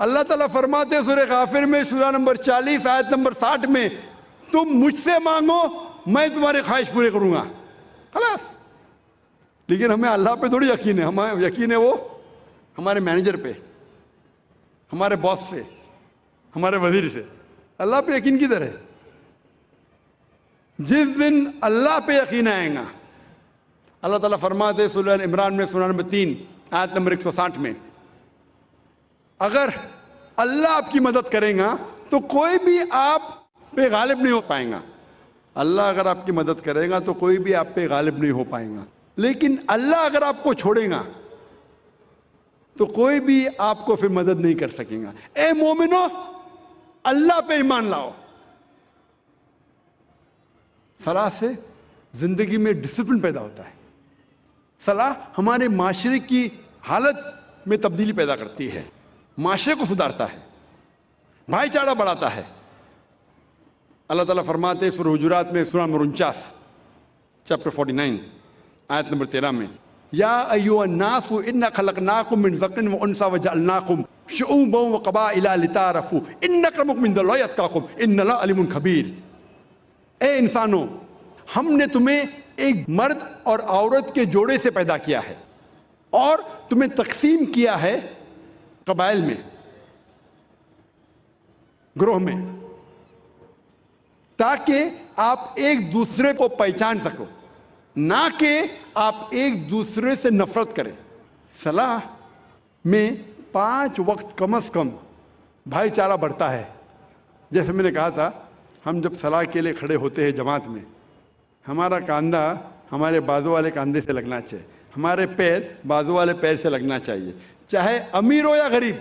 اللہ تعالیٰ فرماتے ہیں سورہ غافر میں سورہ نمبر 40 آیت نمبر 60 میں، تم مجھ سے مانگو میں تمہاری خواہش پوری کروں گا، خلاص۔ لیکن ہمیں اللہ پہ تھوڑی یقین ہے، ہمیں یقین ہے وہ ہمارے مینیجر پہ، ہمارے باس سے، ہمارے وزیر سے۔ اللہ پہ یقین کدھر ہے؟ جس دن اللہ پہ یقین آئے گا، اللہ تعالیٰ فرماتے ہیں سورہ عمران میں سورہ نمبر 3 آیت نمبر 160 میں، اگر اللہ آپ کی مدد کرے گا تو کوئی بھی آپ پہ غالب نہیں ہو پائے گا۔ اللہ اگر آپ کی مدد کرے گا تو کوئی بھی آپ پہ غالب نہیں ہو پائے گا، لیکن اللہ اگر آپ کو چھوڑے گا تو کوئی بھی آپ کو پھر مدد نہیں کر سکے گا۔ اے مومنو، اللہ پہ ایمان لاؤ۔ صلاح سے زندگی میں ڈسپلن پیدا ہوتا ہے۔ صلاح ہمارے معاشرے کی حالت میں تبدیلی پیدا کرتی ہے، معاشرے کو سدھارتا ہے، بھائی چارہ بڑھاتا ہے۔ اللہ تعالیٰ فرماتے ہیں سورہ حجرات میں سورہ نمبر 49 چیپٹر 49 آیت نمبر 13 میں، یا ایھا الناس انا خلقناکم من ذکر و انثی وجعلناکم شعوبا وقبائل لتعارفوا ان اکرمکم عند اللہ اتقاکم ان اللہ علیم خبیر۔ اے انسانوں، ہم نے تمہیں ایک مرد اور عورت کے جوڑے سے پیدا کیا ہے اور تمہیں تقسیم کیا ہے قبائل میں، گروہ میں، تاکہ آپ ایک دوسرے کو پہچان سکو، نہ کہ آپ ایک دوسرے سے نفرت کریں۔ صلاح میں 5 وقت کم از کم بھائی چارہ بڑھتا ہے۔ جیسے میں نے کہا تھا، ہم جب صلاح کے لیے کھڑے ہوتے ہیں جماعت میں، ہمارا کاندھا ہمارے بازو والے کاندھے سے لگنا چاہیے، ہمارے پیر بازو والے پیر سے لگنا چاہیے، چاہے امیر ہو یا غریب،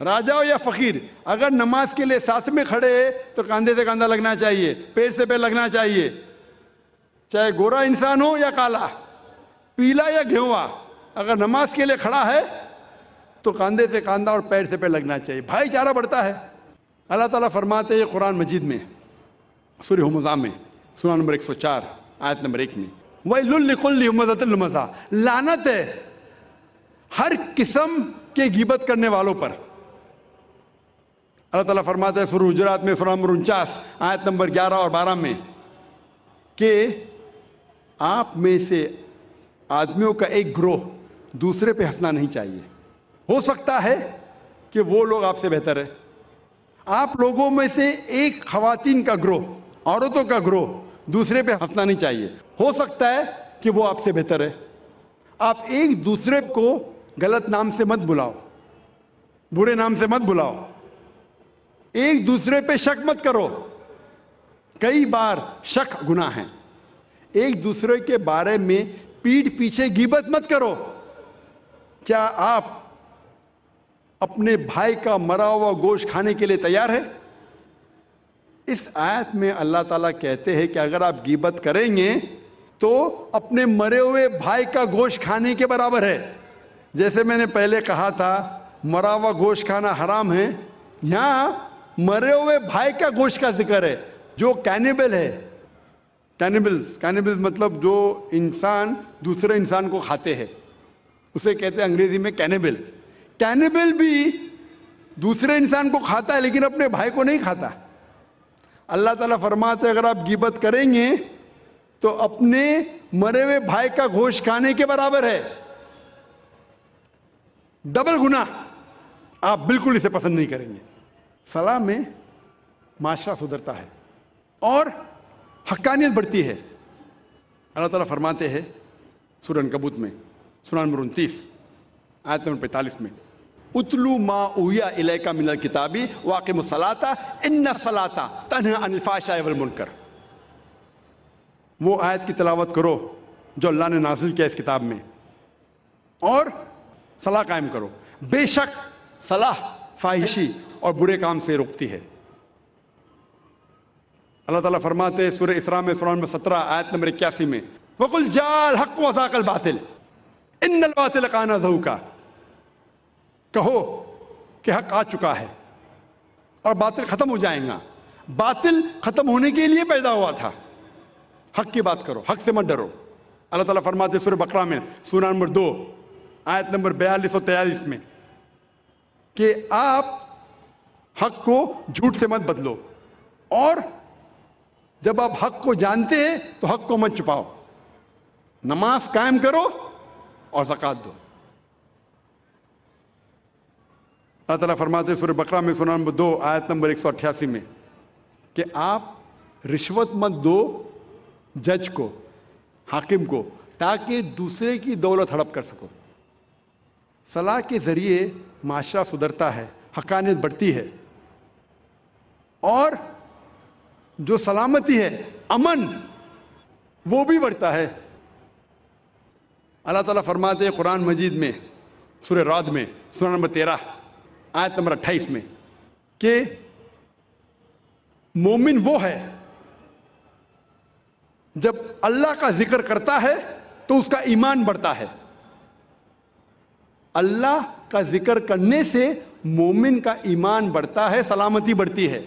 راجا ہو یا فقیر۔ اگر نماز کے لیے ساتھ میں کھڑے تو کاندھے سے کاندھا لگنا چاہیے، پیر سے پیر لگنا چاہیے، چاہے گورا انسان ہو یا کالا، پیلا یا گھیوا، اگر نماز کے لیے کھڑا ہے تو کاندھے سے کاندھا اور پیر سے پیر لگنا چاہیے، بھائی چارہ بڑھتا ہے۔ اللہ تعالیٰ فرماتے ہیں قرآن مجید میں سورہ ہمزہ میں سورہ نمبر 104 آیت نمبر 1 میں، وَيْلٌ لِّكُلِّ ہُمَزَةٍ لُمَزَةٍ، لعنت ہے ہر قسم کے غیبت کرنے والوں پر۔ اللہ تعالیٰ فرماتا ہے سورہ حجرات میں سورہ نمبر 49 آیت نمبر 11 اور 12 میں کہ آپ میں سے آدمیوں کا ایک گروہ دوسرے پہ ہنسنا نہیں چاہیے۔ ہو سکتا ہے کہ وہ لوگ آپ سے بہتر ہے، آپ لوگوں میں سے ایک خواتین کا گروہ، عورتوں کا گروہ دوسرے پہ ہنسنا نہیں چاہیے۔ ہو سکتا ہے کہ وہ آپ سے بہتر ہے۔ آپ ایک دوسرے کو غلط نام سے مت بلاؤ، برے نام سے مت بلاؤ، ایک دوسرے پہ شک مت کرو۔ کئی بار شک گناہ ہے۔ ایک دوسرے کے بارے میں پیٹھ پیچھے غیبت مت کرو۔ کیا آپ اپنے بھائی کا مرا ہوا گوشت کھانے کے لیے تیار ہے؟ اس آیت میں اللہ تعالیٰ کہتے ہیں کہ اگر آپ غیبت کریں گے تو اپنے مرے ہوئے بھائی کا گوشت کھانے کے برابر ہے۔ جیسے میں نے پہلے کہا تھا مرا ہوا گوشت کھانا حرام ہے، یہاں مرے ہوئے بھائی کا گوشت کا ذکر ہے جو کینیبل ہے۔ کینیبلز مطلب جو انسان دوسرے انسان کو کھاتے ہیں، اسے کہتے ہیں انگریزی میں کینیبل۔ کینیبل بھی دوسرے انسان کو کھاتا ہے لیکن اپنے بھائی کو نہیں کھاتا۔ اللہ تعالیٰ فرماتے ہیں اگر آپ غیبت کریں گے تو اپنے مرے ہوئے بھائی کا گوشت کھانے کے برابر ہے، ڈبل گناہ۔ آپ بالکل اسے پسند نہیں کریں گے۔ صلاح میں معاشرہ سدھرتا ہے اور حقانیت بڑھتی ہے۔ اللہ تعالیٰ فرماتے ہیں سورہ عنکبوت میں سورہ نمبر 29 آیت نمبر 45 میں، اتلو ما اوحی الیک من الکتاب واقم الصلاۃ ان الصلاۃ تنہی عن الفحشاء والمنکر۔ وہ آیت کی تلاوت کرو جو اللہ نے نازل کیا اس کتاب میں، اور صلاح قائم کرو، بے شک صلاح فاحشی اور برے کام سے روکتی ہے۔ اللہ تعالیٰ فرماتے ہیں سورہ اسراء میں سورہ نمبر 17 آیت نمبر 81 میں، وَقُلْ جَاءَ الْحَقُّ وَزَهَقَ الْبَاطِلُ إِنَّ الْبَاطِلَ كَانَ زَهُوقًا۔ کہو کہ حق آ چکا ہے اور باطل ختم ہو جائے گا۔ باطل ختم ہونے کے لیے پیدا ہوا تھا۔ حق کی بات کرو، حق سے مت ڈرو۔ اللہ تعالیٰ فرماتے ہیں سورہ بقرہ میں سورہ نمبر 2 آیت نمبر 42 اور 43 میں، کہ آپ حق کو جھوٹ سے مت بدلو، اور جب آپ حق کو جانتے ہیں تو حق کو مت چھپاؤ، نماز قائم کرو اور زکوٰۃ دو۔ اللہ تعالیٰ فرماتے ہیں سورہ بقرہ میں سورہ نمبر 2 آیت نمبر 188 میں کہ آپ رشوت مت دو جج کو، حاکم کو، تاکہ دوسرے کی دولت ہڑپ کر سکو۔ صلاح کے ذریعے معاشرہ سدھرتا ہے، حقانیت بڑھتی ہے، اور جو سلامتی ہے، امن، وہ بھی بڑھتا ہے۔ اللہ تعالیٰ فرماتے ہیں قرآن مجید میں سورہ رعد میں سورہ نمبر 13 آیت نمبر 28 میں کہ مومن وہ ہے جب اللہ کا ذکر کرتا ہے تو اس کا ایمان بڑھتا ہے۔ اللہ کا ذکر کرنے سے مومن کا ایمان بڑھتا ہے، سلامتی بڑھتی ہے۔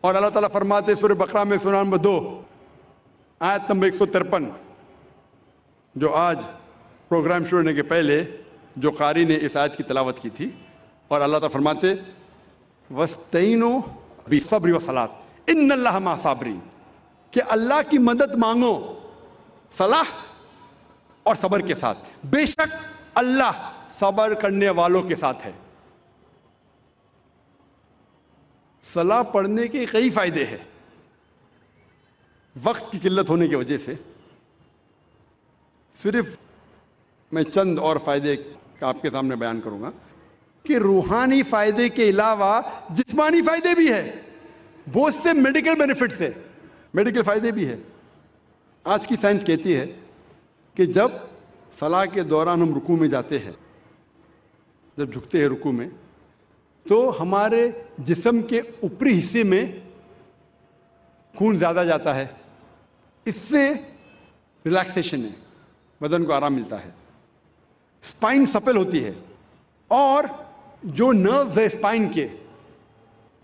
اور اللہ تعالیٰ فرماتے سورہ بقرہ میں سورہ نمبر 2 آیت نمبر 153، جو آج پروگرام شروع ہونے کے پہلے جو قاری نے اس آیت کی تلاوت کی تھی، اور اللہ تعالیٰ فرماتے وَاسْتَعِینُوا بِالصَّبْرِ وَالصَّلَاةِ إِنَّ اللَّهَ مَعَ الصَّابِرِينَ، کہ اللہ کی مدد مانگو صلاح اور صبر کے ساتھ، بے شک اللہ صبر کرنے والوں کے ساتھ ہے۔ صلاح پڑھنے کے کئی فائدے ہیں، وقت کی قلت ہونے کی وجہ سے صرف میں چند اور فائدے آپ کے سامنے بیان کروں گا کہ روحانی فائدے کے علاوہ جسمانی فائدے بھی ہیں، بہت سے میڈیکل بینیفٹس ہیں، میڈیکل فائدے بھی ہیں۔ آج کی سائنس کہتی ہے کہ جب صلاح کے دوران ہم رکوع میں جاتے ہیں، جب جھکتے ہیں رکوع میں، تو ہمارے جسم کے اوپری حصے میں خون زیادہ جاتا ہے، اس سے ریلیکسیشن ہے، بدن کو آرام ملتا ہے، اسپائن سپل ہوتی ہے، اور جو نروز ہے اسپائن کے،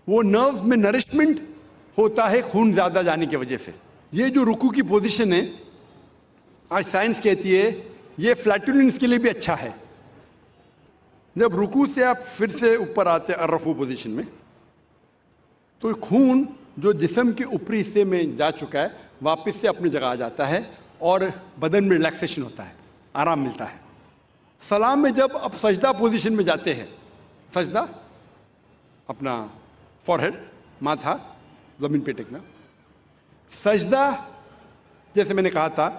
وہ نروز میں نرشمنٹ ہوتا ہے خون زیادہ جانے کی وجہ سے۔ یہ جو رکوع کی پوزیشن ہے، آج سائنس کہتی ہے یہ فلیٹولنس کے لیے بھی اچھا ہے۔ جب رکوع سے آپ پھر سے اوپر آتے الرفوع پوزیشن میں، تو خون جو جسم کے اوپری حصے میں جا چکا ہے واپس سے اپنی جگہ آ جاتا ہے، اور بدن میں ریلیکسیشن ہوتا ہے، آرام ملتا ہے۔ سلام میں جب آپ سجدہ پوزیشن میں جاتے ہیں، سجدہ اپنا فورہیڈ، ماتھا زمین پہ ٹکنا، سجدہ جیسے میں نے کہا تھا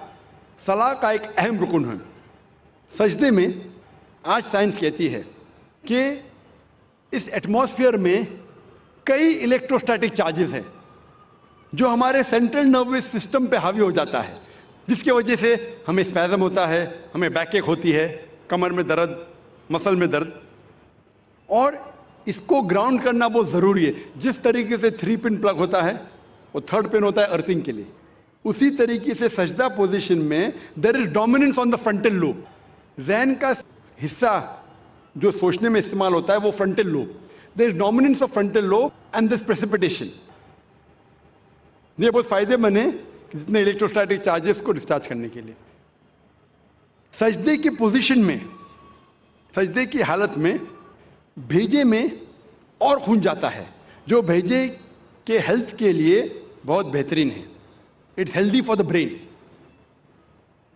صلاح کا ایک اہم رکن ہے۔ سجدے میں آج سائنس کہتی ہے کہ اس ایٹماسفیئر میں کئی الیکٹروسٹیٹک چارجز ہیں جو ہمارے سینٹرل نروس سسٹم پہ حاوی ہو جاتا ہے، جس کی وجہ سے ہمیں اسپیزم ہوتا ہے، ہمیں بیک ایک ہوتی ہے، کمر میں درد، مسل میں درد، اور اس کو گراؤنڈ کرنا بہت ضروری ہے۔ جس طریقے سے 3 پن پلگ ہوتا ہے، وہ 3rd پن ہوتا ہے ارتھنگ کے لیے، اسی طریقے سے سجدہ پوزیشن میں there is dominance on the frontal lobe, ذہن کا حصہ جو سوچنے میں استعمال ہوتا ہے وہ frontal lobe, there is dominance of frontal lobe and this precipitation. یہ بہت فائدے مند ہے جتنے الیکٹروسٹیٹک چارجز کو ڈسچارج کرنے کے لیے۔ سجدے کی پوزیشن میں، سجدے کی حالت میں بھیجے میں اور خون جاتا ہے، جو بھیجے کے ہیلتھ کے لیے بہت بہترین ہے۔ It's healthy for the brain,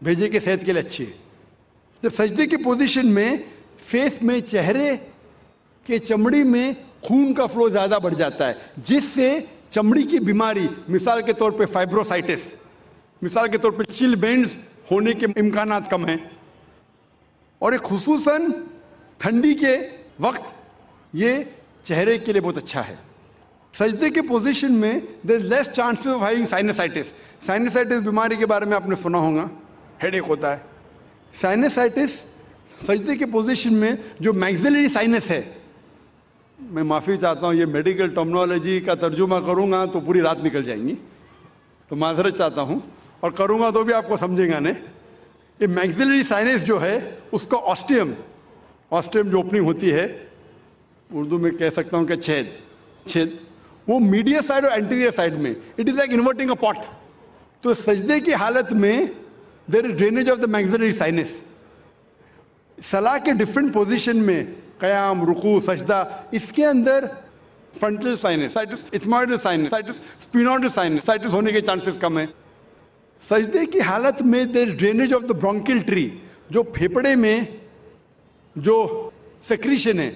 بھیجے کے صحت کے لیے اچھی ہے۔ جب سجدے کی پوزیشن میں فیس میں، چہرے کے چمڑی میں خون کا فلو زیادہ بڑھ جاتا ہے، جس سے چمڑی کی بیماری، مثال کے طور پہ فائبروسائٹس، مثال کے طور پہ چل بینڈز ہونے کے امکانات کم ہیں، اور ایک خصوصاً ٹھنڈی کے وقت یہ چہرے کے لیے بہت اچھا ہے۔ سجدے کے پوزیشن میں there is less chances of having سائنسائٹس۔ سائنسائٹس بیماری کے بارے میں آپ نے سنا ہوگا، ہیڈ ایک ہوتا ہے۔ سائنسائٹس سجدے کے پوزیشن میں جو میگزیلری سائنس ہے، میں معافی چاہتا ہوں یہ میڈیکل ٹرمنالوجی کا ترجمہ کروں گا تو پوری رات نکل جائیں گی، تو معذرت چاہتا ہوں، اور کروں گا تو بھی آپ کو سمجھیں گا نہیں۔ یہ میگزیلری سائنس جو ہے اس کا آسٹیم جو اوپننگ ہوتی ہے، اردو میں کہہ سکتا ہوں کہ چھید، وہ میڈیا سائڈ اور اینٹیریئر سائڈ میں، اٹ از لائک انورٹنگ اے پاٹ۔ تو سجدے کی حالت میں there is drainage of the میگزیلری science. صلاح کے ڈفرینٹ پوزیشن میں قیام، رکوع، سجدہ، اس کے اندر فرنٹل سائنسائٹس، ایتھموئڈل سائنسائٹس، اسپینوئڈل سائنسائٹس ہونے کے چانسز کم ہیں۔ سجدے کی حالت میں دیر ڈرینیج آف دا برونکل ٹری، جو پھیپڑے میں جو سیکریشن ہے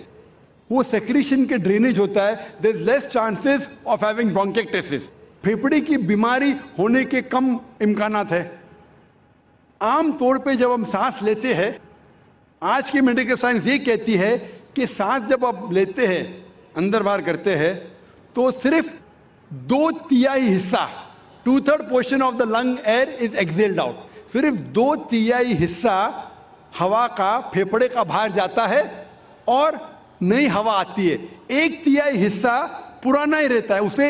وہ سیکریشن کے ڈرینیج ہوتا ہے، دیر از لیس چانسز آف ہیونگ برونکیکٹسس، پھیپڑے کی بیماری ہونے کے کم امکانات ہے۔ عام طور پہ جب ہم سانس لیتے ہیں، آج کی میڈیکل سائنس یہ کہتی ہے کہ سانس جب آپ لیتے ہیں، اندر باہر کرتے ہیں، تو صرف 2/3 حصہ، 2/3 portion of the lung air is exhaled out, صرف 2/3 حصہ ہوا کا پھیپڑے کا باہر جاتا ہے اور نئی ہوا آتی ہے۔ 1/3 حصہ پرانا ہی رہتا ہے، اسے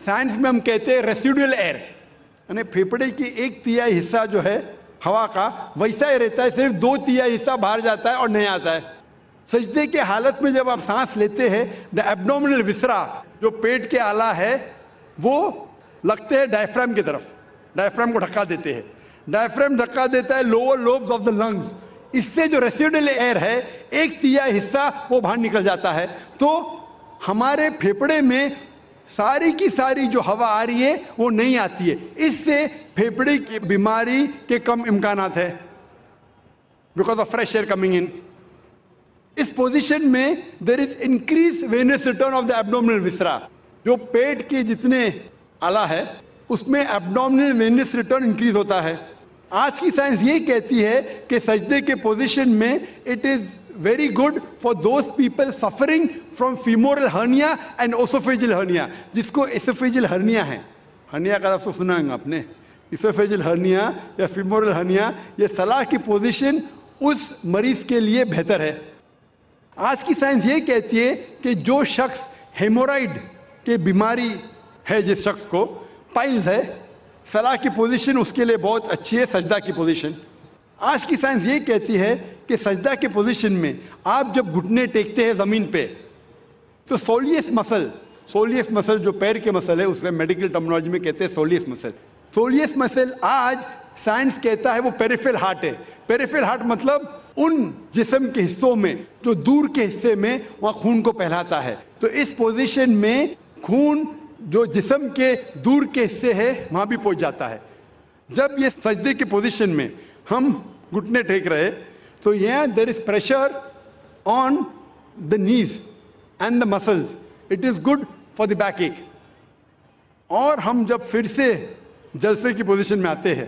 سائنس میں ہم کہتے ہیں ریسیڈول ایئر، یعنی پھیپڑے کی 1/3 حصہ جو ہے ہوا کا ویسا ہی رہتا ہے، صرف 2/3 حصہ باہر جاتا ہے اور نہیں آتا ہے۔ سجدے کے حالت میں جب آپ سانس لیتے ہیں، دا ایبڈومینل وسرا، جو پیٹ کے آلہ ہے، وہ لگتے ہیں ڈائفرام کی طرف، ڈائفرام کو ڈھکا دیتے ہیں، ڈائفرام ڈھکا دیتا ہے lower lobes of the lungs, اس سے جو ریسیڈول ایئر ہے 1/3 حصہ وہ باہر نکل جاتا ہے، تو ہمارے پھیپڑے میں ساری کی ساری جو ہوا آ رہی ہے وہ نہیں آتی ہے، اس سے پھیپڑے کی بیماری کے کم امکانات ہے، because of fresh air coming in. اس پوزیشن میں there is increase venous return of the abdominal viscera, جو پیٹ کے جتنے آلہ ہے اس میں ایبڈومینل وینس ریٹرن انکریز ہوتا ہے۔ آج کی سائنس یہ کہتی ہے کہ سجدے کے پوزیشن میں it is very good for those people suffering from femoral hernia and oesophageal hernia, جس کو ایسوفیجل ہرنیا ہے، ہرنیا کا لفظ سنا ہے آپ نے، ایسوفیجل ہرنیا یا فیمورل ہرنیا، یہ صلاح کی پوزیشن اس مریض کے لیے بہتر ہے۔ آج کی سائنس یہ کہتی ہے کہ جو شخص ہیمورائڈ کی بیماری ہے، جس شخص کو پائلز ہے، صلاح کی پوزیشن اس کے لیے بہت اچھی ہے، سجدہ کی پوزیشن۔ آج کی سائنس یہ کہتی ہے کہ سجدہ کی پوزیشن میں آپ جب گھٹنے ٹیکتے ہیں زمین پہ، تو سولیس مسل جو پیر کے مسل ہے، اس میں میڈیکل ٹرمنالوجی میں کہتے ہیں سولیس مسل، سولیس مسل آج سائنس کہتا ہے وہ پیریفرل ہارٹ ہے۔ پیریفرل ہارٹ مطلب ان جسم کے حصوں میں جو دور کے حصے میں وہاں خون کو پھیلاتا ہے، تو اس پوزیشن میں خون جو جسم کے دور کے حصے ہے وہاں بھی پہنچ جاتا ہے۔ جب یہ سجدے کی پوزیشن میں ہم گھٹنے ٹیک رہے تو یہاں دیر از پریشر آن دا نیز and the muscles, it is good for the back ایک۔ اور ہم جب پھر سے جلسے کی پوزیشن میں آتے ہیں،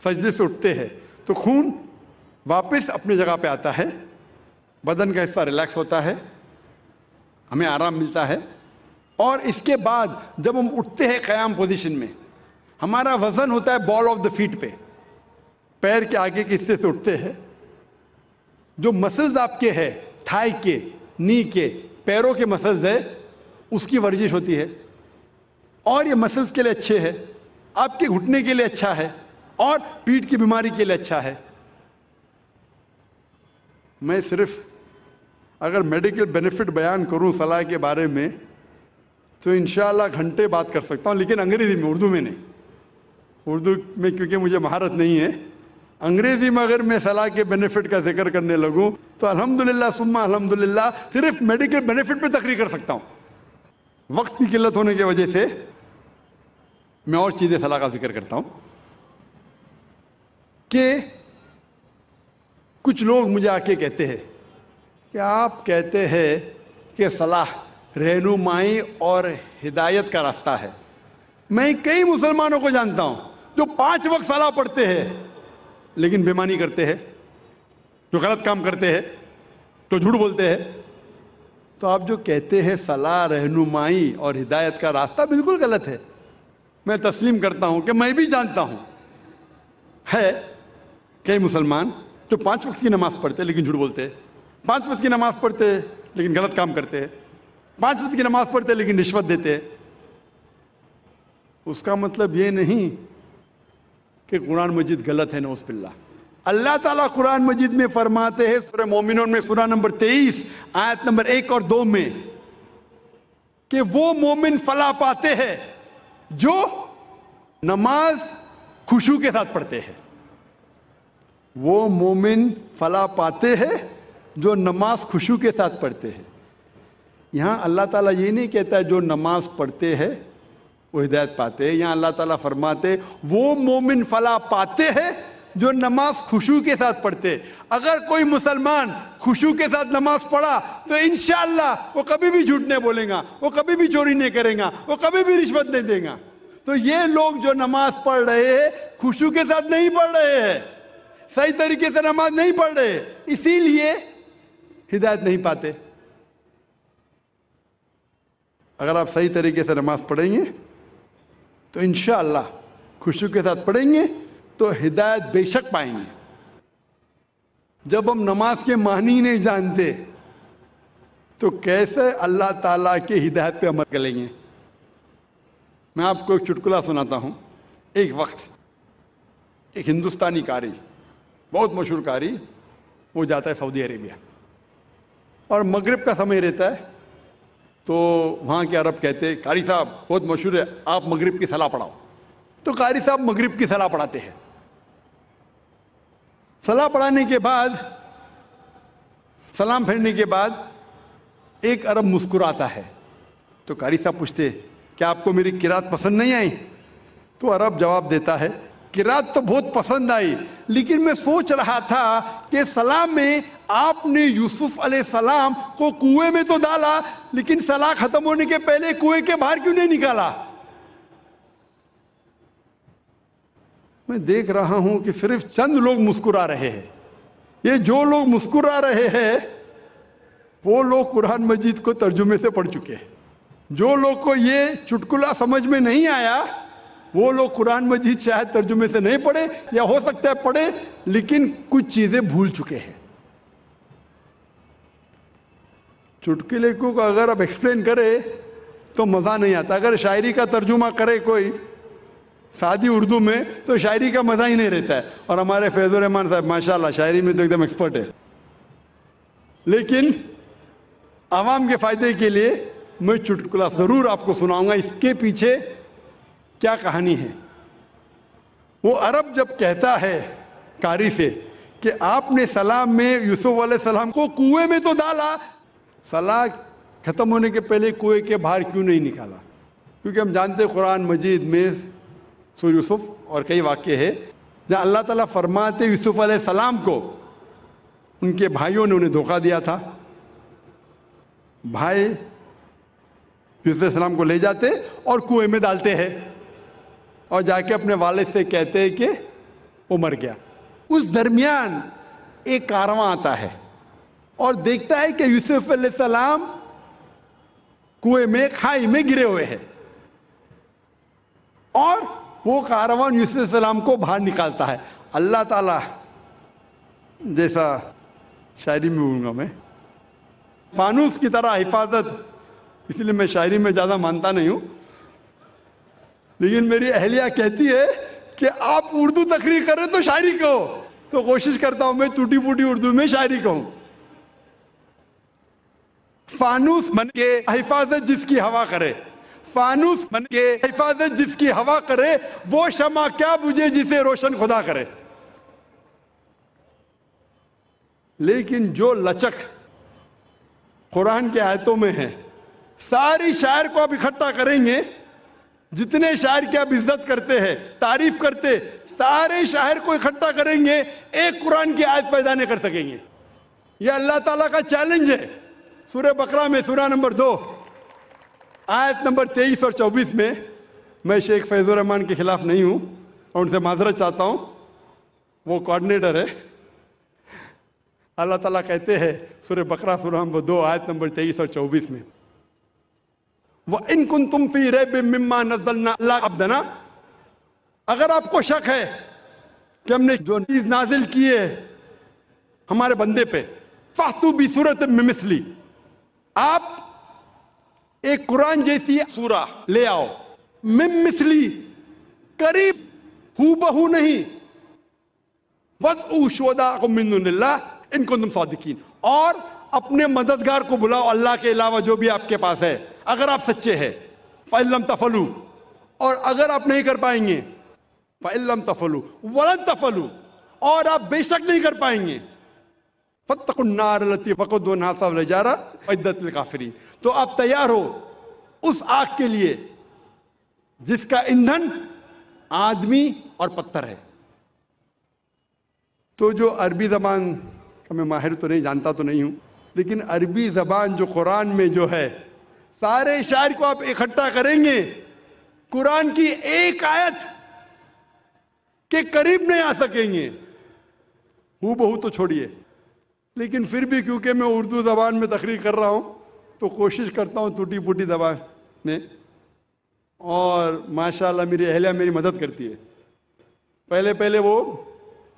سجدے سے اٹھتے ہیں، تو خون واپس اپنی جگہ پہ آتا ہے، بدن کا حصہ ریلیکس ہوتا ہے، ہمیں آرام ملتا ہے، اور اس کے بعد جب ہم اٹھتے ہیں قیام پوزیشن میں، ہمارا وزن ہوتا ہے بال آف دا فیٹ پہ، پیر کے آگے کے حصے سے اٹھتے ہیں، جو مسلز آپ کے ہے، تھائی کے، نی کے، پیروں کے مسلز ہے، اس کی ورزش ہوتی ہے، اور یہ مسلز کے لیے اچھے ہے، آپ کے گھٹنے کے لیے اچھا ہے، اور پیٹھ کی بیماری کے لیے اچھا ہے۔ میں صرف اگر میڈیکل بینیفٹ بیان کروں صلاح کے بارے میں تو انشاءاللہ گھنٹے بات کر سکتا ہوں، لیکن انگریزی میں، اردو میں نہیں۔ اردو میں کیونکہ مجھے مہارت نہیں ہے، انگریزی میں اگر میں صلاح کے بینیفٹ کا ذکر کرنے لگوں تو الحمدللہ ثم الحمدللہ صرف میڈیکل بینیفٹ پہ تقریر کر سکتا ہوں۔ وقت کی قلت ہونے کی وجہ سے میں اور چیزیں صلاح کا ذکر کرتا ہوں کہ کچھ لوگ مجھے آ کے کہتے ہیں کہ آپ کہتے ہیں کہ صلاح رہنمائی اور ہدایت کا راستہ ہے۔ میں کئی مسلمانوں کو جانتا ہوں جو 5 وقت صلاح پڑھتے ہیں لیکن بےمانی کرتے ہیں، جو غلط کام کرتے ہیں، جو جھوٹ بولتے ہیں۔ تو آپ جو کہتے ہیں صلاح رہنمائی اور ہدایت کا راستہ، بالکل غلط ہے۔ میں تسلیم کرتا ہوں کہ میں بھی جانتا ہوں ہے کئی مسلمان جو 5 وقت کی نماز پڑھتے لیکن جھوٹ بولتے ہیں، 5 وقت کی نماز پڑھتے لیکن غلط کام کرتے ہیں، 5 وقت کی نماز پڑھتے لیکن رشوت دیتے ہیں۔ اس کا مطلب یہ نہیں کہ قرآن مجید غلط ہے، نعوذ باللہ۔ اللہ تعالیٰ قرآن مجید میں فرماتے ہیں سورہ مومنون میں، سورہ نمبر 23 آیت نمبر 1 اور 2 میں، کہ وہ مومن فلاح پاتے ہیں جو نماز خشوع کے ساتھ پڑھتے ہیں۔ وہ مومن فلاح پاتے ہیں جو نماز خشوع کے ساتھ پڑھتے ہیں. یہاں اللہ تعالیٰ یہ نہیں کہتا ہے جو نماز پڑھتے ہیں وہ ہدایت پاتے ہیں. یہاں اللہ تعالیٰ فرماتے وہ مومن فلاح پاتے ہیں جو نماز خشوع کے ساتھ پڑھتے. اگر کوئی مسلمان خشوع کے ساتھ نماز پڑھا تو انشاءاللہ وہ کبھی بھی جھوٹ نہیں بولے گا, وہ کبھی بھی چوری نہیں کرے گا, وہ کبھی بھی رشوت نہیں دے گا. تو یہ لوگ جو نماز پڑھ رہے ہیں خشوع کے ساتھ نہیں پڑھ رہے ہیں, صحیح طریقے سے نماز نہیں پڑھ رہے, اسی لیے ہدایت نہیں پاتے. اگر آپ صحیح طریقے سے نماز پڑھیں گے تو انشاءاللہ خشوع کے ساتھ پڑھیں گے تو ہدایت بے شک پائیں گے. جب ہم نماز کے معنی نہیں جانتے تو کیسے اللہ تعالیٰ کے ہدایت پہ عمل کریں گے؟ میں آپ کو ایک چٹکلا سناتا ہوں. ایک وقت ایک ہندوستانی قاری, بہت مشہور قاری, وہ جاتا ہے سعودی عربیہ اور مغرب کا سمے رہتا ہے. تو وہاں کے عرب کہتے ہیں قاری صاحب بہت مشہور ہے, آپ مغرب کی صلاح پڑھاؤ. تو قاری صاحب مغرب کی صلاح پڑھاتے ہیں. صلاح پڑھانے کے بعد, سلام پھیرنے کے بعد ایک عرب مسکراتا ہے. تو قاری صاحب پوچھتے کیا آپ کو میری قرات پسند نہیں آئی؟ تو عرب جواب دیتا ہے قرات تو بہت پسند آئی, لیکن میں سوچ رہا تھا کہ سلام میں آپ نے یوسف علیہ السلام کو کنویں میں تو ڈالا, لیکن صلاح ختم ہونے کے پہلے کنویں کے باہر کیوں نہیں نکالا؟ میں دیکھ رہا ہوں کہ صرف چند لوگ مسکرا رہے ہیں. یہ جو لوگ مسکرا رہے ہیں وہ لوگ قرآن مجید کو ترجمے سے پڑھ چکے ہیں. جو لوگ کو یہ چٹکلا سمجھ میں نہیں آیا وہ لوگ قرآن مجید شاید ترجمے سے نہیں پڑھے, یا ہو سکتا ہے پڑھے لیکن کچھ چیزیں بھول چکے ہیں. چٹکلے کو اگر آپ ایکسپلین کرے تو مزہ نہیں آتا. اگر شاعری کا ترجمہ کرے کوئی سادی اردو میں تو شاعری کا مزہ ہی نہیں رہتا ہے. اور ہمارے فیض الرحمان صاحب ماشاءاللہ شاعری میں تو ایک دم ایکسپرٹ ہے. لیکن عوام کے فائدے کے لیے میں چٹکلا ضرور آپ کو سناؤں گا, اس کے پیچھے کیا کہانی ہے. وہ عرب جب کہتا ہے قاری سے کہ آپ نے سلام میں یوسف علیہ السلام کو کنویں میں تو ڈالا, صلاح ختم ہونے کے پہلے کنویں کے باہر کیوں نہیں نکالا؟ کیونکہ ہم جانتے قرآن مجید میں سورہ یوسف اور کئی واقعے ہیں جہاں اللہ تعالیٰ فرماتے یوسف علیہ السلام کو ان کے بھائیوں نے انہیں دھوکہ دیا تھا. بھائی یوسف علیہ السلام کو لے جاتے اور کنویں میں ڈالتے ہیں اور جا کے اپنے والد سے کہتے ہیں کہ وہ مر گیا. اس درمیان ایک کارواں آتا ہے اور دیکھتا ہے کہ یوسف علیہ السلام کنویں میں کھائی میں گرے ہوئے ہیں, اور وہ کارواں یوسف علیہ السلام کو باہر نکالتا ہے. اللہ تعالیٰ جیسا شاعری میں بولوں گا میں, فانوس کی طرح حفاظت, اس لیے میں شاعری میں زیادہ مانتا نہیں ہوں, لیکن میری اہلیہ کہتی ہے کہ آپ اردو تقریر کریں تو شاعری کہو, تو کوشش کرتا ہوں میں ٹوٹی پوٹی اردو میں شاعری کہوں. فانوس بن کے حفاظت جس کی ہوا کرے, فانوس بن کے حفاظت جس کی ہوا کرے, وہ شمع کیا بجھے جسے روشن خدا کرے. لیکن جو لچک قرآن کے آیتوں میں ہے, ساری شاعر کو آپ اکٹھا کریں گے, جتنے شاعر کی آپ عزت کرتے ہیں تعریف کرتے, سارے شاعر کو اکٹھا کریں گے, ایک قرآن کی آیت پیدا نہیں کر سکیں گے. یہ اللہ تعالیٰ کا چیلنج ہے. سورہ بقرہ میں سورہ نمبر 2 آیت نمبر 23 اور 24 میں, میں شیخ فیض الرحمان کے خلاف نہیں ہوں اور ان سے معذرت چاہتا ہوں, وہ کوآرڈینیٹر ہے. اللہ تعالیٰ کہتے ہیں سورہ بقرہ سورہ نمبر 2 آیت نمبر 23 اور 24 میں, وَإِن كُنتُمْ فِي رَيْبٍ مِّمَّا نَزَّلْنَا عَلَىٰ عَبْدِنَا, اگر آپ کو شک ہے کہ ہم نے جو چیز نازل کی ہے ہمارے بندے پہ, فَأْتُوا بِسُورَةٍ مِّن مِّثْلِهِ, آپ ایک قرآن جیسی سورہ لے آؤ, مِن مثلی, قریب ہو بہو نہیں, وَادْعُوا شُهَدَاءَكُم مِّن دُونِ اللَّهِ إِن كُنتُمْ صَادِقِينَ, اور اپنے مددگار کو بلاؤ اللہ کے علاوہ جو بھی آپ کے پاس ہے اگر آپ سچے ہیں. فَإِن لَمْ تَفْعَلُوا, اور اگر آپ نہیں کر پائیں گے, فَإِن لَمْ تَفْعَلُوا وَلَن تَفْعَلُوا, اور آپ بے شک نہیں کر پائیں گے, فاتقوا النار التي وقودها الناس والحجارہ اعدت للکافرین. تو آپ تیار ہو اس آگ کے لیے جس کا ایندھن آدمی اور پتھر ہے. تو جو عربی زبان کا میں ماہر تو نہیں، جانتا تو نہیں ہوں، لیکن عربی زبان جو قرآن میں جو ہے، سارے شاعر کو آپ اکٹھا کریں گے، قرآن کی ایک آیت کے قریب نہیں آ سکیں گے. ہوں بہو تو چھوڑیے، لیکن پھر بھی کیونکہ میں اردو زبان میں تقریر کر رہا ہوں تو کوشش کرتا ہوں ٹوٹی پھوٹی زبان میں، اور ماشاءاللہ میری اہلیہ میری مدد کرتی ہے. پہلے وہ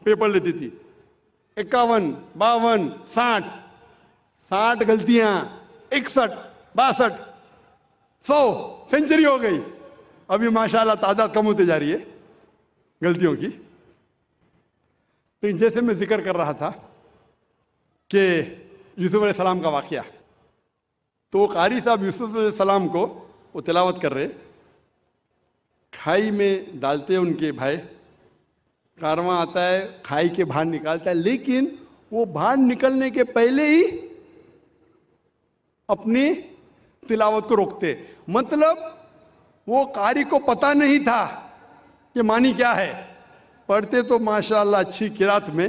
پیپر لیتی تھی، 51 52 60 غلطیاں، 61 62 100 سینچری ہو گئی. ابھی ماشاءاللہ تعداد کم ہوتی جا رہی ہے غلطیوں کی. لیکن جیسے میں ذکر کر رہا تھا کہ یوسف علیہ السلام کا واقعہ، تو قاری صاحب یوسف علیہ السلام کو وہ تلاوت کر رہے، کھائی میں ڈالتے ان کے بھائی، کارواں آتا ہے کھائی کے باہر نکالتا ہے، لیکن وہ باہر نکلنے کے پہلے ہی اپنی تلاوت کو روکتے. مطلب وہ قاری کو پتہ نہیں تھا کہ معنی کیا ہے، پڑھتے تو ماشاءاللہ اچھی قرات میں،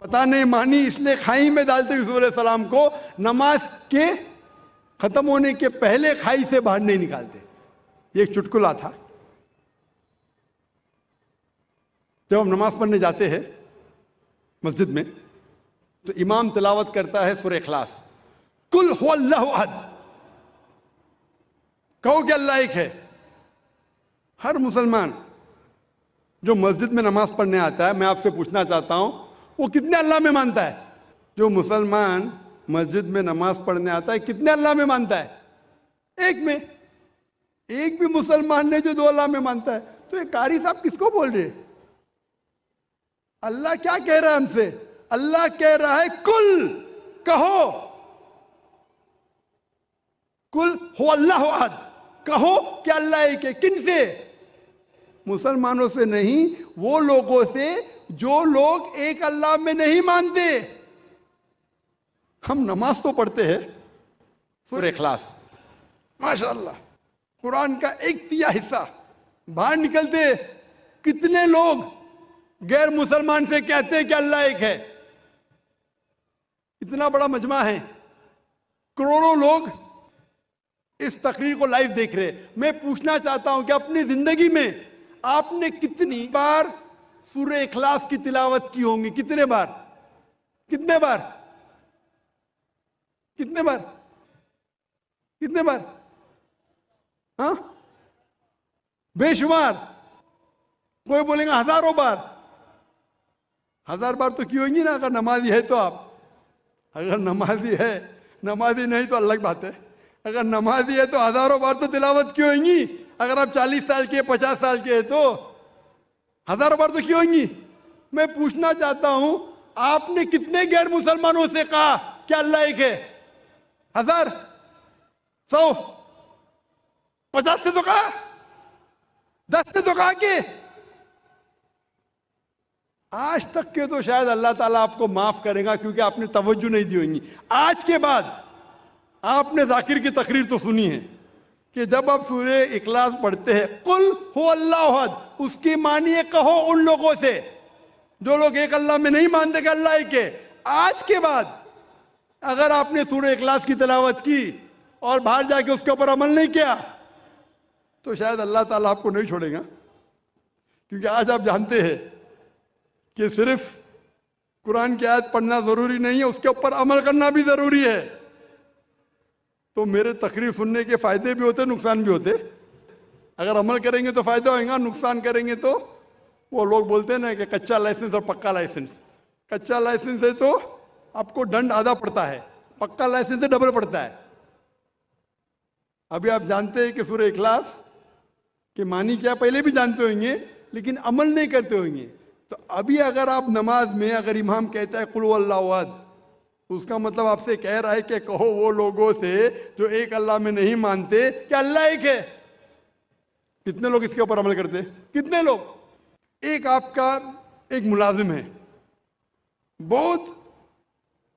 پتہ نہیں معنی، اس لیے کھائی میں ڈالتے یوسف علیہ السلام کو، نماز کے ختم ہونے کے پہلے کھائی سے باہر نہیں نکالتے. یہ ایک چٹکلا تھا. جب ہم نماز پڑھنے جاتے ہیں مسجد میں تو امام تلاوت کرتا ہے سورہ اخلاص، قل هو اللہ احد، کہو کہ اللہ ایک ہے. ہر مسلمان جو مسجد میں نماز پڑھنے آتا ہے، میں آپ سے پوچھنا چاہتا ہوں وہ کتنے اللہ میں مانتا ہے؟ جو مسلمان مسجد میں نماز پڑھنے آتا ہے کتنے اللہ میں مانتا ہے؟ ایک میں. ایک بھی مسلمان نے جو 2 اللہ میں مانتا ہے. تو یہ قاری صاحب کس کو بول رہے ہیں؟ اللہ کیا کہہ رہا ہے ہم سے؟ اللہ کہہ رہا ہے کل، کہو، کل ہو اللہ احد، کہو کہ اللہ ایک ہے. کن سے؟ مسلمانوں سے نہیں، وہ لوگوں سے جو لوگ ایک اللہ میں نہیں مانتے. ہم نماز تو پڑھتے ہیں سورہ اخلاص، ماشاءاللہ قرآن کا 1/3 حصہ باہر نکلتے، کتنے لوگ غیر مسلمان سے کہتے ہیں کہ اللہ ایک ہے. اتنا بڑا مجمع ہے، کروڑوں لوگ اس تقریر کو لائیو دیکھ رہے. میں پوچھنا چاہتا ہوں کہ اپنی زندگی میں آپ نے کتنی بار سورہ اخلاص کی تلاوت کی ہوں گی؟ کتنے بار؟ کتنے بار؟ کتنے بار؟ کتنے بار؟ ہاں، بے شمار. کوئی بولیں گا ہزاروں بار. 1000 بار تو کی ہوگی نا اگر نمازی ہے تو. آپ اگر نمازی ہے، نمازی نہیں تو الگ بات ہے. اگر نمازی ہے تو ہزاروں بار تو تلاوت کی ہوگی. اگر آپ 40 سال کے 50 سال کے ہیں تو ہزاروں بار تو کی ہوگی. میں پوچھنا چاہتا ہوں آپ نے کتنے غیر مسلمانوں سے کہا کہ اللہ ایک ہے؟ 1000 100 50 سے تو کہا، 10 سے تو کہا کہ آج تک کے تو شاید اللہ تعالیٰ آپ کو معاف کرے گا کیونکہ آپ نے توجہ نہیں دی ہوگی. آج کے بعد آپ نے ذاکر کی تقریر تو سنی ہے کہ جب آپ سورہ اخلاص پڑھتے ہیں قل هو اللہ احد، اس کی معنی ہے کہو ان لوگوں سے جو لوگ ایک اللہ میں نہیں مانتے کہ اللہ ایک ہے. آج کے بعد اگر آپ نے سورہ اخلاص کی تلاوت کی اور باہر جا کے اس کے اوپر عمل نہیں کیا تو شاید اللہ تعالیٰ آپ کو نہیں چھوڑے گا. کیونکہ آج آپ جانتے ہیں کہ صرف قرآن کی آیت پڑھنا ضروری نہیں ہے، اس کے اوپر عمل کرنا بھی ضروری ہے. تو میرے تقریر سننے کے فائدے بھی ہوتے، نقصان بھی ہوتے. اگر عمل کریں گے تو فائدہ ہوئے گا، نقصان کریں گے تو وہ لوگ بولتے ہیں نا کہ کچا لائسنس اور پکا لائسنس. کچا لائسنس ہے تو آپ کو دنڈ آدھا پڑتا ہے، پکا لائسنس سے ڈبل پڑتا ہے. ابھی آپ جانتے ہیں کہ سورہ اخلاص کے معنی کیا پہلے بھی جانتے ہوئیں گے لیکن عمل نہیں کرتے ہوئیں گے. تو ابھی اگر آپ نماز میں اگر امام کہتا ہے قل هو اللہ احد، اس کا مطلب آپ سے کہہ رہا ہے کہ کہو وہ لوگوں سے جو ایک اللہ میں نہیں مانتے کہ اللہ ایک ہے. کتنے لوگ اس کے اوپر عمل کرتے؟ کتنے لوگ؟ ایک آپ کا ایک ملازم ہے، بہت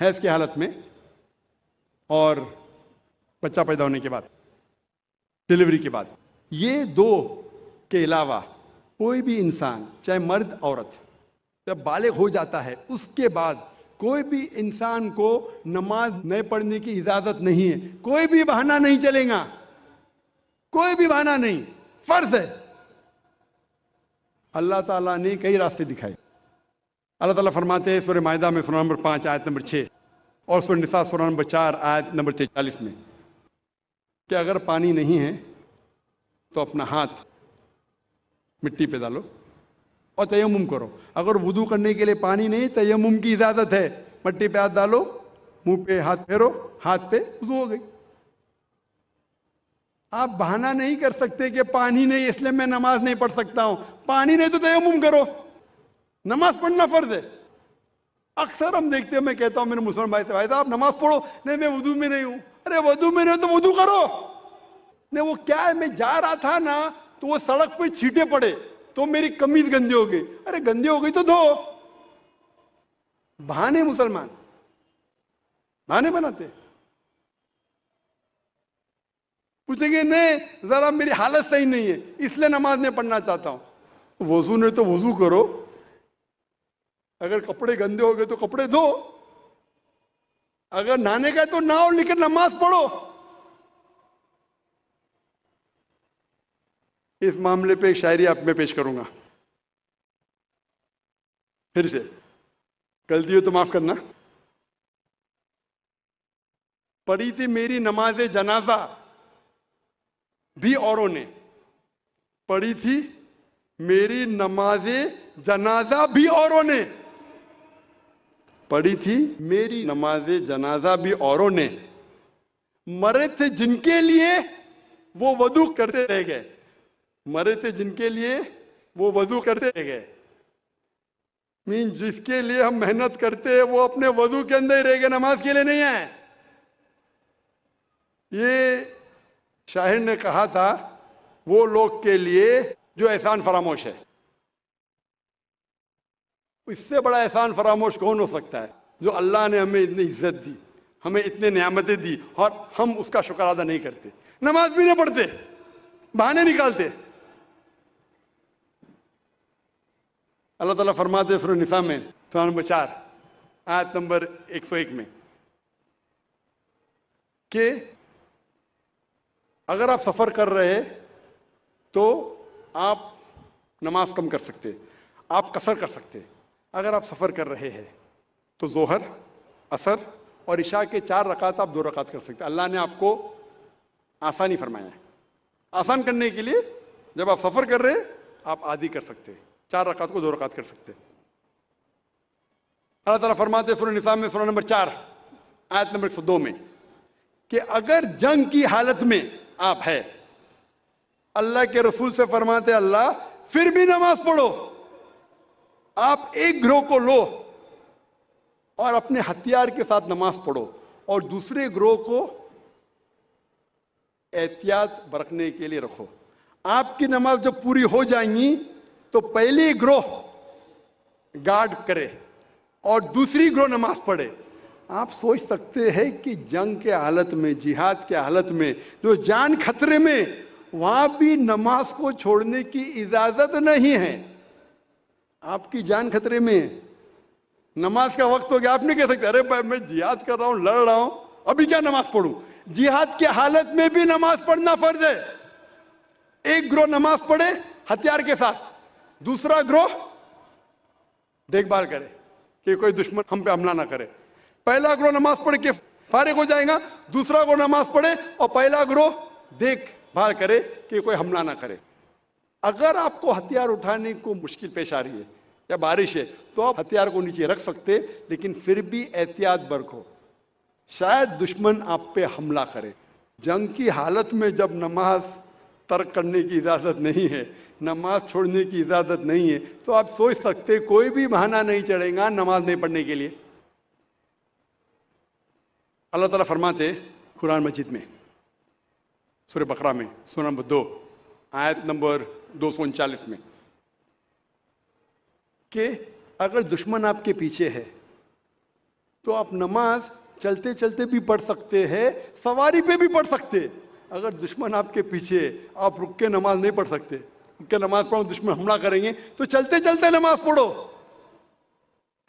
حیض کی حالت میں اور بچہ پیدا ہونے کے بعد، ڈلیوری کے بعد، یہ دو کے علاوہ کوئی بھی انسان چاہے مرد عورت جب بالغ ہو جاتا ہے اس کے بعد کوئی بھی انسان کو نماز نہیں پڑھنے کی اجازت نہیں ہے. کوئی بھی بہانہ نہیں چلے گا، کوئی بھی بہانہ نہیں، فرض ہے. اللہ تعالیٰ نے کئی راستے دکھائے. اللہ تعالیٰ فرماتے ہیں سورہ مائدہ میں سورہ نمبر 5 آیت نمبر 6 اور سورہ نساء سورہ نمبر 4 آیت نمبر 43 میں کہ اگر پانی نہیں ہے تو اپنا ہاتھ مٹی پہ ڈالو اور تیمم کرو. اگر وضو کرنے کے لیے پانی نہیں، تیمم کی اجازت ہے. مٹی پہ ہاتھ ڈالو، منہ پہ ہاتھ پھیرو، ہاتھ پہ وضو ہو گئی. آپ بہانہ نہیں کر سکتے کہ پانی نہیں اس لیے میں نماز نہیں پڑھ سکتا ہوں. پانی نہیں تو تیمم کرو، نماز پڑھنا فرض ہے. اکثر ہم دیکھتے ہیں، میں کہتا ہوں میرے مسلمان بھائی سے، بھائی صاحب نماز پڑھو. نہیں میں وضو میں نہیں ہوں. ارے وضو میں نہیں ہو تو وضو کرو. نہیں وہ کیا ہے، میں جا رہا تھا نا تو وہ سڑک پہ چھینٹے پڑے تو میری قمیض گندی ہو گئی. ارے گندی ہو گئی تو دھو. بہانے مسلمان بہانے بناتے. پوچھیں گے نہیں ذرا میری حالت صحیح نہیں ہے اس لیے نماز نہیں پڑھنا چاہتا ہوں. وضو نہیں تو وضو کرو. اگر کپڑے گندے ہو گئے تو کپڑے دھو. اگر نہانے کا تو نہاؤ لیکن نماز پڑھو. اس معاملے پہ ایک شاعری آپ میں پیش کروں گا. پھر سے غلطی ہو تو معاف کرنا. پڑھی تھی میری نماز جنازہ بھی اوروں نے. پڑھی تھی میری نماز جنازہ بھی اوروں نے. پڑھی تھی میری نماز جنازہ بھی اوروں نے. مرے تھے جن کے لیے وہ وضو کرتے رہ گئے. مرے تھے جن کے لیے وہ وضو کرتے رہ گئے. جس کے لیے ہم محنت کرتے وہ اپنے وضو کے اندر ہی رہ گئے، نماز کے لیے نہیں آئے. یہ شاعر نے کہا تھا وہ لوگ کے لیے جو احسان فراموش ہے. اس سے بڑا احسان فراموش کون ہو سکتا ہے؟ جو اللہ نے ہمیں اتنی عزت دی، ہمیں اتنے نعمتیں دی اور ہم اس کا شکر ادا نہیں کرتے. نماز بھی نہیں پڑھتے، بہانے نکالتے. اللہ تعالیٰ فرماتے ہیں سورہ نساء میں سورہ نمبر 4 آیت نمبر 101 میں کہ اگر آپ سفر کر رہے تو آپ نماز کم کر سکتے، آپ قصر کر سکتے. اگر آپ سفر کر رہے ہیں تو ظہر، عصر اور عشاء کے 4 رکعت آپ 2 رکعت کر سکتے. اللہ نے آپ کو آسانی فرمایا ہے. آسان کرنے کے لیے جب آپ سفر کر رہے آپ آدھی کر سکتے، 4 رکعت کو 2 رکعت کر سکتے. اللہ تعالیٰ فرماتے ہیں سورہ نساء میں سورہ نمبر 4 آیت نمبر 102 میں کہ اگر جنگ کی حالت میں آپ ہے، اللہ کے رسول سے فرماتے اللہ پھر بھی نماز پڑھو. آپ ایک گروہ کو لو اور اپنے ہتھیار کے ساتھ نماز پڑھو اور دوسرے گروہ کو احتیاط برتنے کے لیے رکھو. آپ کی نماز جب پوری ہو جائیں گی تو پہلی گروہ گارڈ کرے اور دوسری گروہ نماز پڑھے. آپ سوچ سکتے ہیں کہ جنگ کے حالت میں، جہاد کے حالت میں، جو جان خطرے میں، وہاں بھی نماز کو چھوڑنے کی اجازت نہیں ہے. آپ کی جان خطرے میں، نماز کا وقت ہو گیا، آپ نہیں کہہ سکتے ارے بھائی میں جہاد کر رہا ہوں، لڑ رہا ہوں، ابھی کیا نماز پڑھوں. جہاد کی حالت میں بھی نماز پڑھنا فرض ہے. ایک گروہ نماز پڑھے ہتھیار کے ساتھ، دوسرا گروہ دیکھ بھال کرے کہ کوئی دشمن ہم پہ حملہ نہ کرے. پہلا گروہ نماز پڑھ کے فارغ ہو جائے گا، دوسرا گروہ نماز پڑھے اور پہلا گروہ دیکھ بھال کرے کہ کوئی حملہ نہ کرے. اگر آپ کو ہتھیار اٹھانے کو مشکل پیش آ رہی ہے یا بارش ہے تو آپ ہتھیار کو نیچے رکھ سکتے، لیکن پھر بھی احتیاط برتو، شاید دشمن آپ پہ حملہ کرے. جنگ کی حالت میں جب نماز ترک کرنے کی اجازت نہیں ہے، نماز چھوڑنے کی اجازت نہیں ہے، تو آپ سوچ سکتے کوئی بھی بہانہ نہیں چڑھے گا نماز نہیں پڑھنے کے لیے. اللہ تعالیٰ فرماتے قرآن مجید میں سورہ بقرہ میں سورہ نمبر 2 آیت نمبر 239 میں کہ اگر دشمن آپ کے پیچھے ہے تو آپ نماز چلتے چلتے بھی پڑھ سکتے ہیں, سواری پہ بھی پڑھ سکتے. اگر دشمن آپ کے پیچھے, آپ رک کے نماز نہیں پڑھ سکتے, رک کے نماز پڑھو دشمن حملہ کریں گے, تو چلتے چلتے نماز پڑھو.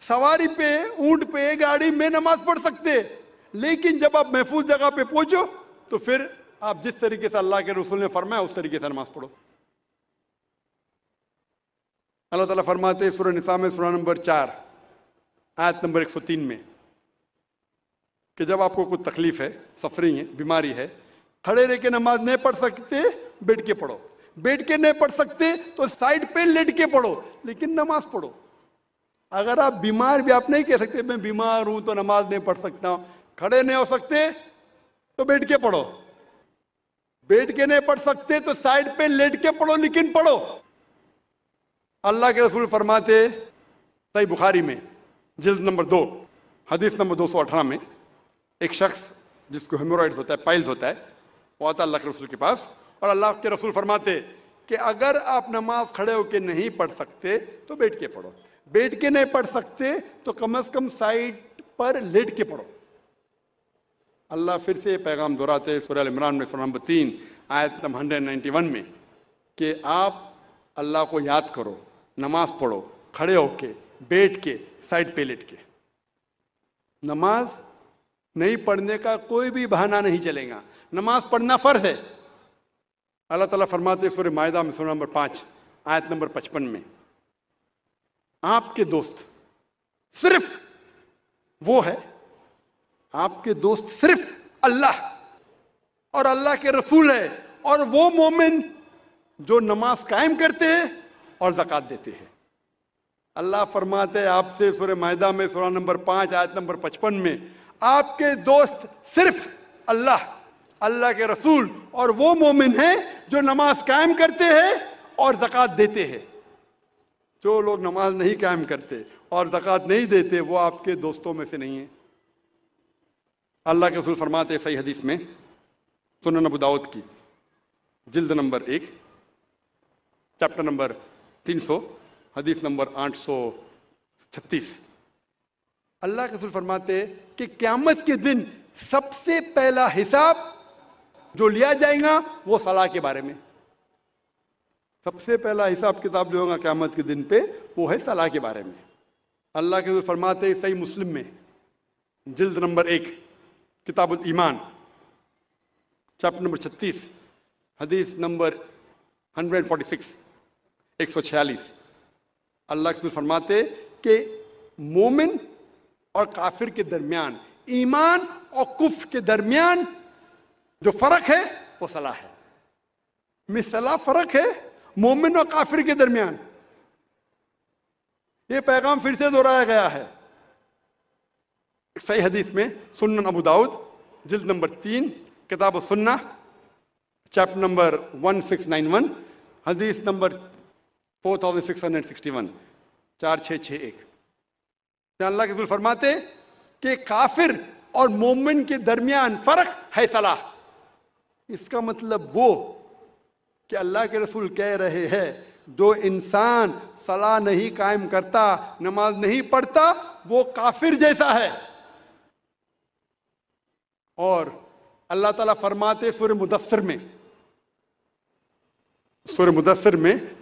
سواری پہ, اونٹ پہ, گاڑی میں نماز پڑھ سکتے, لیکن جب آپ محفوظ جگہ پہ پہنچو تو پھر آپ جس طریقے سے اللہ کے رسول نے فرمایا اس طریقے سے نماز پڑھو. اللہ تعالیٰ فرماتے ہیں سورہ نساء میں سورہ نمبر 4 آیت نمبر 103 میں کہ جب آپ کو کوئی تکلیف ہے, سفرنگ ہے, بیماری ہے, کھڑے رہ کے نماز نہیں پڑھ سکتے, بیٹھ کے پڑھو. بیٹھ کے نہیں پڑھ سکتے تو سائڈ پہ لیٹ کے پڑھو, لیکن نماز پڑھو. اگر آپ بیمار بھی, آپ نہیں کہہ سکتے میں بیمار ہوں تو نماز نہیں پڑھ سکتا ہوں, کھڑے نہیں ہو سکتے تو بیٹھ کے پڑھو. بیٹھ کے نہیں پڑھ سکتے تو سائڈ پہ لیٹ کے پڑھو, لیکن پڑھو. اللہ کے رسول فرماتے صحیح بخاری میں جلد نمبر 2 حدیث نمبر 218 میں, ایک شخص جس کو ہیمورائڈز ہوتا ہے, پائلز ہوتا ہے, وہ آتا اللہ کے رسول کے پاس, اور اللہ کے رسول فرماتے کہ اگر آپ نماز کھڑے ہو کے نہیں پڑھ سکتے تو بیٹھ کے پڑھو. بیٹھ کے نہیں پڑھ سکتے تو کم از کم سائڈ پر لیٹ کے پڑھو. اللہ پھر سے پیغام دہراتے سورہ ال عمران میں سورہ نمبر 3 آیت نمبر 191 میں کہ آپ اللہ کو یاد کرو, نماز پڑھو کھڑے ہو کے, بیٹھ کے, سائڈ پہ لیٹ کے. نماز نہیں پڑھنے کا کوئی بھی بہانہ نہیں چلے گا, نماز پڑھنا فرض ہے. اللہ تعالیٰ فرماتے سورہ مائدہ میں سورہ نمبر 5 آیت نمبر 55 میں آپ کے دوست صرف وہ ہے, آپ کے دوست صرف اللہ اور اللہ کے رسول ہے, اور وہ مومن جو نماز قائم کرتے ہیں اور زکوٰۃ دیتے ہیں. اللہ فرماتے ہیں آپ سے سورہ مائدہ میں سورہ نمبر 5 آیت نمبر 55 میں آپ کے دوست صرف اللہ, اللہ کے رسول اور وہ مومن ہیں جو نماز قائم کرتے ہیں اور زکوٰۃ دیتے ہیں. جو لوگ نماز نہیں قائم کرتے اور زکوٰۃ نہیں دیتے وہ آپ کے دوستوں میں سے نہیں ہیں. اللہ کے رسول فرماتے ہیں صحیح حدیث میں سنن ابو داؤد کی جلد نمبر 1 چیپٹر نمبر 300 حدیث نمبر 836, اللہ کے رسول فرماتے ہیں کہ قیامت کے دن سب سے پہلا حساب جو لیا جائے گا وہ صلاح کے بارے میں. سب سے پہلا حساب کتاب جو ہوگا قیامت کے دن پہ وہ ہے صلاح کے بارے میں. اللہ کے رسول فرماتے ہیں صحیح مسلم میں جلد نمبر 1 کتاب الایمان چیپٹر نمبر 36 حدیث نمبر 146 146, اللہ کے رسول فرماتے کہ مومن اور کافر کے درمیان, ایمان اور کفر کے درمیان جو فرق ہے وہ صلاح ہے. مثلا فرق ہے مومن اور کافر کے درمیان. یہ پیغام پھر سے دہرایا گیا ہے صحیح حدیث میں سنن ابو داؤد جلد نمبر 3 کتاب السنہ چیپٹر نمبر 1691 حدیث نمبر 4661 4661. اللہ کے رسول فرماتے کہ کافر اور مومن کے درمیان فرق ہے صلاح. اس کا مطلب وہ کہ اللہ کے رسول کہہ رہے ہیں جو انسان صلاح نہیں قائم کرتا, نماز نہیں پڑھتا, وہ کافر جیسا ہے. اور اللہ تعالیٰ فرماتے سورہ مدثر میں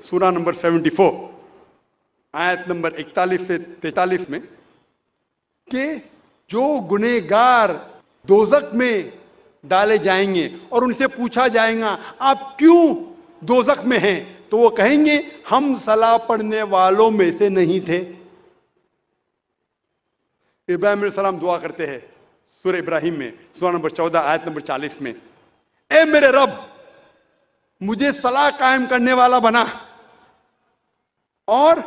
سورہ نمبر 74 آیت نمبر 41 سے 43 میں کہ جو گنہگار دوزخ میں ڈالے جائیں گے اور ان سے پوچھا جائے گا آپ کیوں دوزخ میں ہیں, تو وہ کہیں گے ہم صلاح پڑھنے والوں میں سے نہیں تھے. ابراہیم علیہ السلام دعا کرتے ہیں سورہ ابراہیم میں سورہ نمبر 14 آیت نمبر 40 میں, اے میرے رب مجھے صلاح قائم کرنے والا بنا اور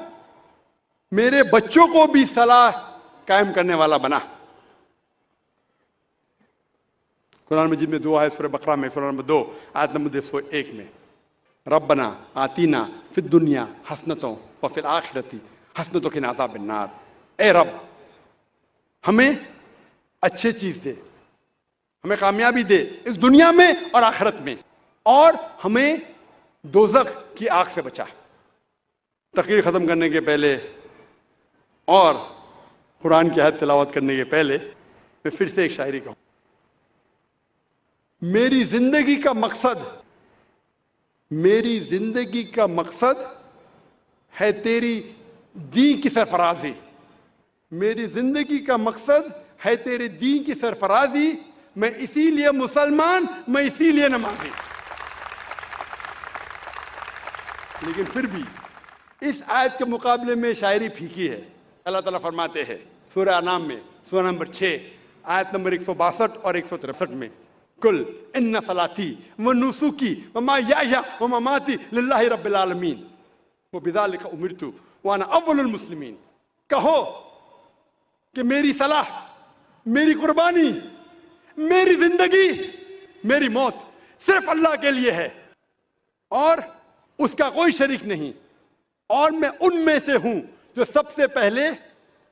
میرے بچوں کو بھی صلاح قائم کرنے والا بنا. قرآن مجید میں دعا ہے سورہ بقرہ میں سورہ نمبر 2 آیت نمبر 201 میں ربنا آتینا فی الدنیا حسنۃ وفی الآخرۃ حسنۃ وقنا عذاب النار. اے رب ہمیں اچھی چیز دے, ہمیں کامیابی دے اس دنیا میں اور آخرت میں, اور ہمیں دوزخ کی آگ سے بچا. تقریر ختم کرنے کے پہلے اور قرآن کی آیت تلاوت کرنے کے پہلے میں پھر سے ایک شاعری کہوں. میری زندگی کا مقصد ہے تیری دین کی سرفرازی. میری زندگی کا مقصد ہے تیرے دین کی سرفرازی. میں اسی لیے مسلمان، میں اسی لیے نمازی. لیکن پھر بھی اس آیت کے مقابلے میں شاعری پھیکی ہے. اللہ تعالیٰ فرماتے ہیں سورہ انعام میں، سورہ نمبر 6 آیت نمبر 162 اور 163 میں، کل ان صلاتی و نسکی و محیای و مماتی للہ رب العالمین وبذالک امرت وانا اول المسلمین. کہو کہ میری صلاح، میری قربانی، میری زندگی، میری موت صرف اللہ کے لیے ہے اور اس کا کوئی شریک نہیں، اور میں ان میں سے ہوں جو سب سے پہلے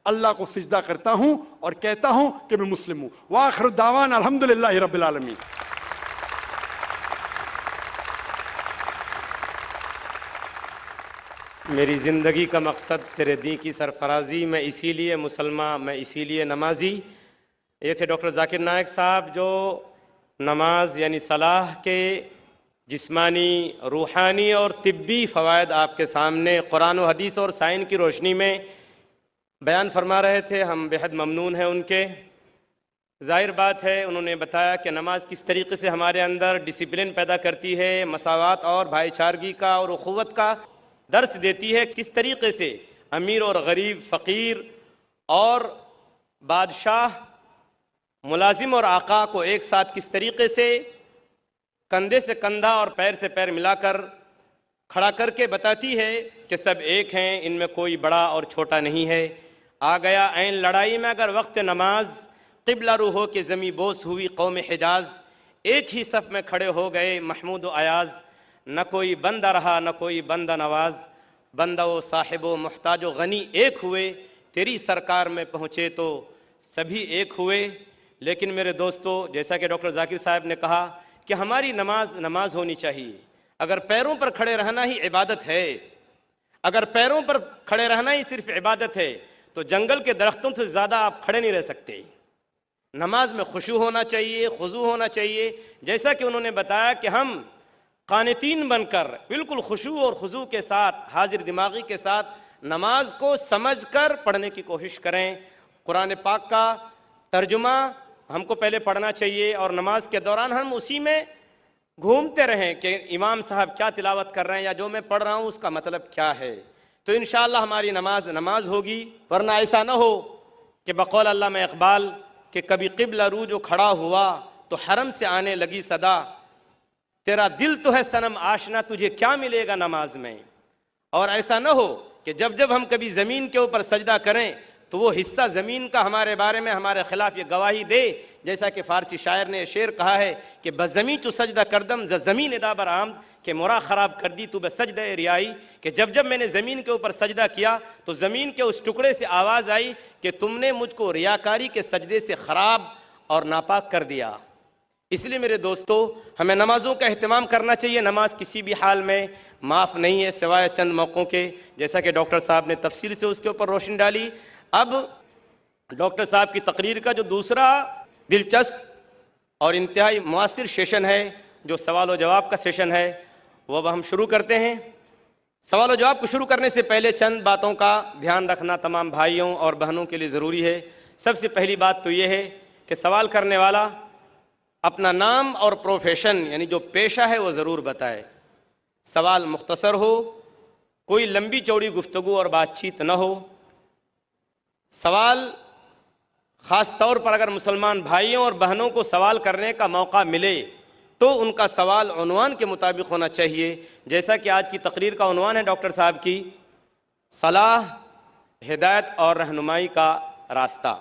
اللہ کو سجدہ کرتا ہوں اور کہتا ہوں کہ میں مسلم ہوں. وآخر دعوانا الحمدللہ رب العالمین. میری زندگی کا مقصد تیرے دین کی سرفرازی، میں اسی لیے مسلمان، میں اسی لیے نمازی. یہ تھے ڈاکٹر ذاکر نائک صاحب جو نماز یعنی صلاح کے جسمانی، روحانی اور طبی فوائد آپ کے سامنے قرآن و حدیث اور سائنس کی روشنی میں بیان فرما رہے تھے. ہم بے حد ممنون ہیں ان کے. ظاہر بات ہے انہوں نے بتایا کہ نماز کس طریقے سے ہمارے اندر ڈسپلن پیدا کرتی ہے، مساوات اور بھائی چارگی کا اور اخوت کا درس دیتی ہے، کس طریقے سے امیر اور غریب، فقیر اور بادشاہ، ملازم اور آقا کو ایک ساتھ کس طریقے سے کندھے سے کندھا اور پیر سے پیر ملا کر کھڑا کر کے بتاتی ہے کہ سب ایک ہیں، ان میں کوئی بڑا اور چھوٹا نہیں ہے. آ گیا عین لڑائی میں اگر وقت نماز، قبلہ رو ہو کے زمیں بوس ہوئی قوم حجاز. ایک ہی صف میں کھڑے ہو گئے محمود و ایاز. نہ کوئی بندہ رہا نہ کوئی بندہ نواز. بندہ و صاحب و محتاج و غنی ایک ہوئے، تیری سرکار میں پہنچے تو سبھی ایک ہوئے. لیکن میرے دوستو، جیسا کہ ڈاکٹر ذاکر صاحب نے کہا کہ ہماری نماز ہونی چاہیے. اگر پیروں پر کھڑے رہنا ہی عبادت ہے، اگر پیروں پر کھڑے رہنا ہی صرف عبادت ہے تو جنگل کے درختوں سے زیادہ آپ کھڑے نہیں رہ سکتے. نماز میں خشوع ہونا چاہیے، خضوع ہونا چاہیے. جیسا کہ انہوں نے بتایا کہ ہم قانتین بن کر بالکل خشوع اور خضوع کے ساتھ، حاضر دماغی کے ساتھ نماز کو سمجھ کر پڑھنے کی کوشش کریں. قرآن پاک کا ترجمہ ہم کو پہلے پڑھنا چاہیے اور نماز کے دوران ہم اسی میں گھومتے رہیں کہ امام صاحب کیا تلاوت کر رہے ہیں یا جو میں پڑھ رہا ہوں اس کا مطلب کیا ہے. تو انشاءاللہ ہماری نماز ہوگی. ورنہ ایسا نہ ہو کہ بقول علامہ اقبال کہ کبھی قبلہ رو جو کھڑا ہوا تو حرم سے آنے لگی صدا. تیرا دل تو ہے صنم آشنا، تجھے کیا ملے گا نماز میں. اور ایسا نہ ہو کہ جب ہم کبھی زمین کے اوپر سجدہ کریں تو وہ حصہ زمین کا ہمارے بارے میں ہمارے خلاف یہ گواہی دے، جیسا کہ فارسی شاعر نے شعر کہا ہے کہ بزمیں تو سجدہ کردم ز زمین ادا برآمد، کہ مرا خراب کر دی تو بے سجدہ ریائی. کہ جب میں نے زمین کے اوپر سجدہ کیا تو زمین کے اس ٹکڑے سے آواز آئی کہ تم نے مجھ کو ریاکاری کے سجدے سے خراب اور ناپاک کر دیا. اس لیے میرے دوستو، ہمیں نمازوں کا اہتمام کرنا چاہیے. نماز کسی بھی حال میں معاف نہیں ہے سوائے چند موقعوں کے، جیسا کہ ڈاکٹر صاحب نے تفصیل سے اس کے اوپر روشنی ڈالی. اب ڈاکٹر صاحب کی تقریر کا جو دوسرا دلچسپ اور انتہائی مؤثر سیشن ہے، جو سوال و جواب کا سیشن ہے، وہ اب ہم شروع کرتے ہیں. سوال و جواب کو شروع کرنے سے پہلے چند باتوں کا دھیان رکھنا تمام بھائیوں اور بہنوں کے لیے ضروری ہے. سب سے پہلی بات تو یہ ہے کہ سوال کرنے والا اپنا نام اور پروفیشن یعنی جو پیشہ ہے وہ ضرور بتائے. سوال مختصر ہو، کوئی لمبی چوڑی گفتگو اور بات چیت نہ ہو. سوال خاص طور پر اگر مسلمان بھائیوں اور بہنوں کو سوال کرنے کا موقع ملے تو ان کا سوال عنوان کے مطابق ہونا چاہیے. جیسا کہ آج کی تقریر کا عنوان ہے ڈاکٹر صاحب کی، صلاح، ہدایت اور رہنمائی کا راستہ.